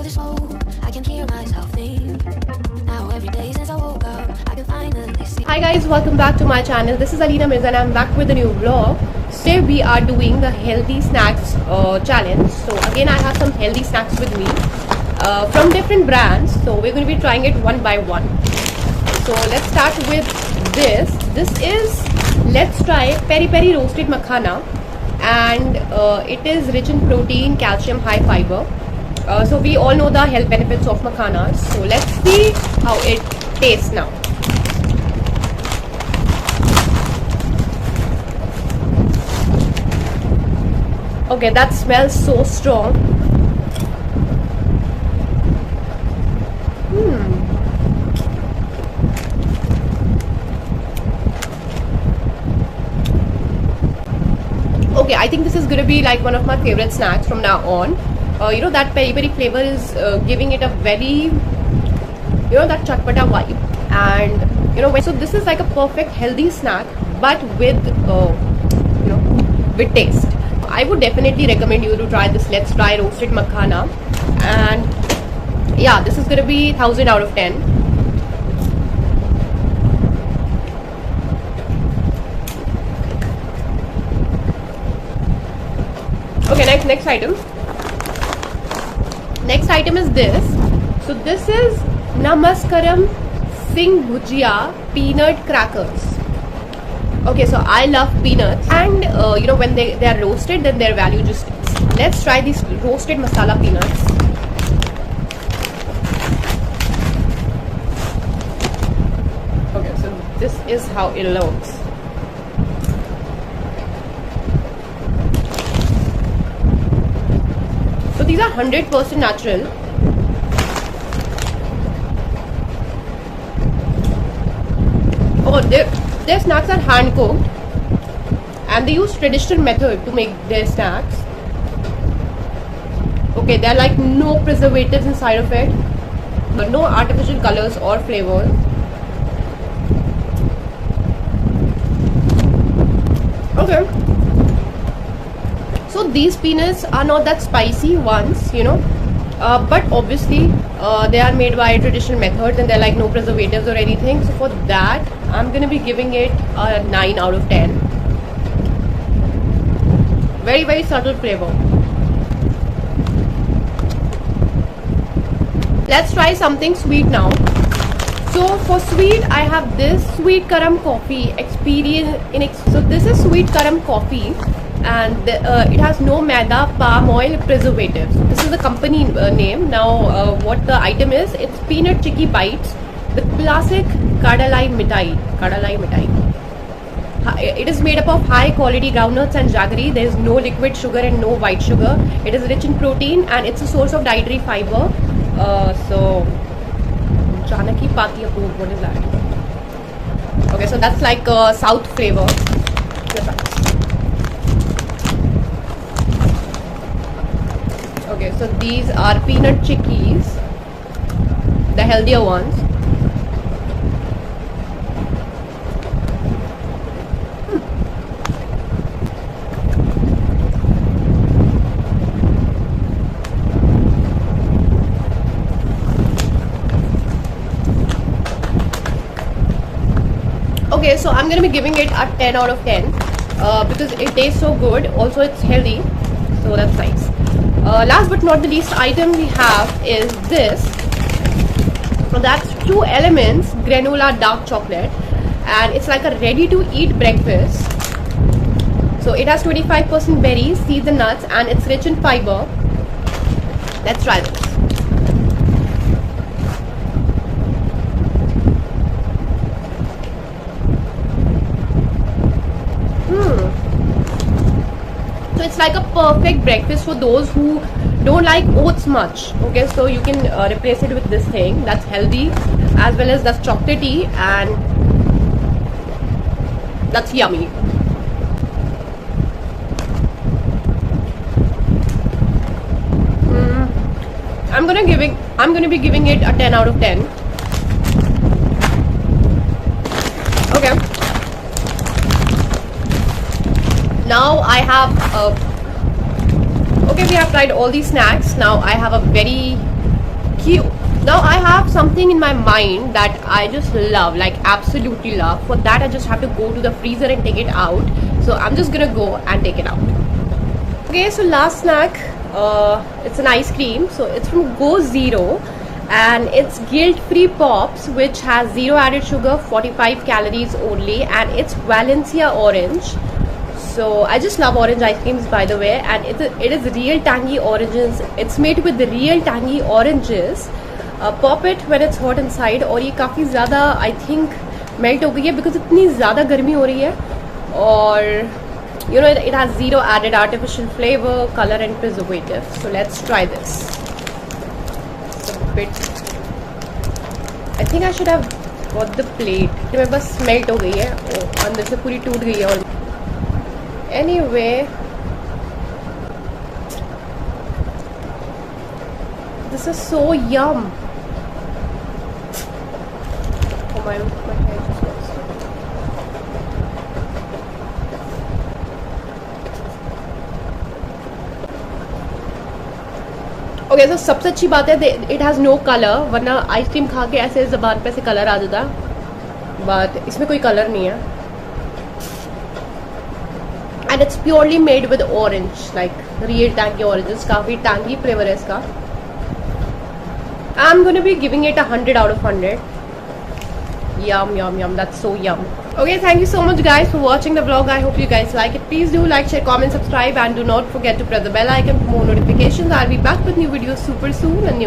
this hope, I can hear myself think. Now every day since I woke up, I can finally see. Hi guys, welcome back to my channel. This is Alina Mirza and I'm back with a new vlog. Today we are doing the healthy snacks challenge. So again I have some healthy snacks with me from different brands. So we're going to be trying it one by one. So let's start with this. This is Let's Try Peri Peri Roasted Makhana, and it is rich in protein, calcium, high fiber. So we all know the health benefits of makhanas. So let's see how it tastes now. Okay, that smells so strong. Okay, I think this is gonna be like one of my favorite snacks from now on. You know, that peri peri flavor is giving it a very, you know, that chatpata vibe. And you know, so this is like a perfect healthy snack, but with you know, with taste. I would definitely recommend you to try this Let's Try Roasted Makhana. And yeah, this is gonna be 1000 out of 10. Okay, next item. Next item is this. So this is Namaskaram Singh Bhujia peanut crackers. Okay, so I love peanuts, and you know, when they are roasted, then their value just. Let's try these roasted masala peanuts. Okay, so this is how it looks. So these are 100% natural. Oh, their snacks are hand cooked, and they use traditional method to make their snacks. Okay, there are like no preservatives inside of it, but no artificial colors or flavors. Okay. So these peanuts are not that spicy ones, you know, but obviously they are made by a traditional method, and they're like no preservatives or anything. So for that, I'm gonna be giving it a 9 out of 10. Very subtle flavor. Let's try something sweet now. So for sweet, I have this sweet karam coffee experience. So this is sweet karam coffee, and it has no maida, palm oil, preservatives. This is the company name. Now what the item is, it's peanut chicky bites with classic kadalai mithai. It is made up of high quality groundnuts and jaggery. There is no liquid sugar and no white sugar. It is rich in protein, and it's a source of dietary fiber. So Janaki Pati approved. What is that? Okay, so that's like a south flavor. Okay, so these are peanut chickies, the healthier ones. Okay, so I'm gonna be giving it a 10 out of 10 because it tastes so good. Also, it's healthy, so that's nice. Last but not the least item we have is this. So that's True Elements granola dark chocolate, and it's like a ready to eat breakfast. So it has 25% berries, seeds and nuts, and it's rich in fiber. Let's try this. So it's like a perfect breakfast for those who don't like oats much. Okay, so you can replace it with this thing that's healthy as well as that's chocolatey, and that's yummy. I'm gonna be giving it a 10 out of 10. Okay. Now I have okay, we have tried all these snacks. Now I have a very cute. Now I have something in my mind that I just love, like absolutely love. For that I just have to go to the freezer and take it out. So I'm just gonna go and take it out. Okay, so last snack, it's an ice cream. So it's from Go Zero, and it's guilt-free pops, which has 0 added sugar, 45 calories only, and it's Valencia orange. So I just love orange ice creams, by the way, and it is real tangy oranges. It's made with the real tangy oranges. Pop it when it's hot inside. और ये काफ़ी ज़्यादा I think melt हो गई है because इतनी ज़्यादा गर्मी हो रही है. और you know it has 0 added artificial flavor, color and preservative. So let's try this. It's a bit. I think I should have got the plate. कि मेरे पास melt हो गई है. अंदर से पूरी टूट गई है. और anyway, this is so yum. Oh my hair just looks. Okay, so सबसे अच्छी बात है it has no color, वरना आइसक्रीम खा के ऐसे ज़बान पे से कलर आ जाता, but इसमें कोई कलर नहीं है. And it's purely made with orange, like real tangy oranges. काफी tangy flavor है इसका. I'm gonna be giving it 100 out of 100. Yum, yum, yum. That's so yum. Okay, thank you so much guys for watching the vlog. I hope you guys like it. Please do like, share, comment, subscribe, and do not forget to press the bell icon for more notifications. I'll be back with new videos super soon. And